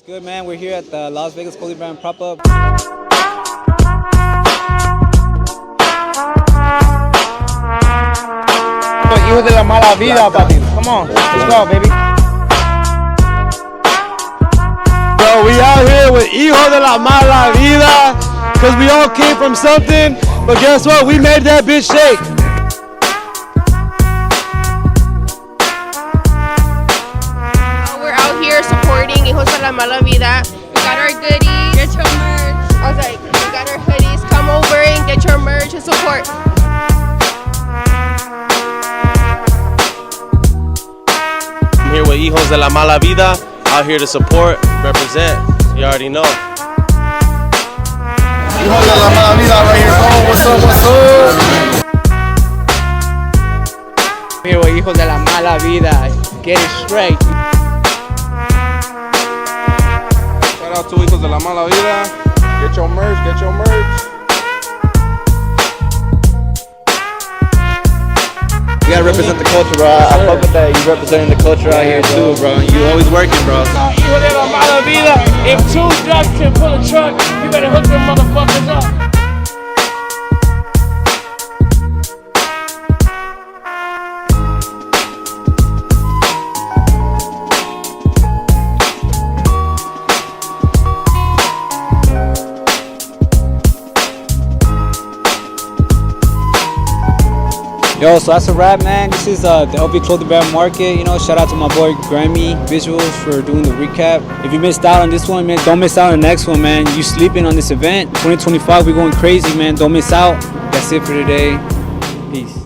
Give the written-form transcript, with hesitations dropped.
Good, man. We're here at the Las Vegas clothing brand PopUp. Hijos de la mala vida, papi. Come on, let's go, baby. Bro, we out here with Hijos de la Mala Vida, because we all came from something, but guess what? We made that bitch shake. We're out here supporting Hijos de la Mala Vida. We got our goodies. Get your merch. I was like, we got our hoodies. Come over and get your merch and support. I'm here with Hijos de la Mala Vida, out here to support, represent. You already know. Hijos de la mala vida right here. Oh, what's up, what's up? I'm here with Hijos de la Mala Vida. Get it straight. Shout out to Hijos de la Mala Vida. Get your merch, get your merch. You gotta represent the culture, bro. I fuck with that. You representing the culture out here too, bro. You always working, bro. Hijos de la Mala Vida. If two ducks can pull a truck, you better hook them motherfuckers up. Yo, so that's a wrap, man. This is the LV Clothing Brand Market. You know, shout out to my boy GrimeyVisualz for doing the recap. If you missed out on this one, man, don't miss out on the next one, man. You sleeping on this event. 2025, we're going crazy, man. Don't miss out. That's it for today. Peace.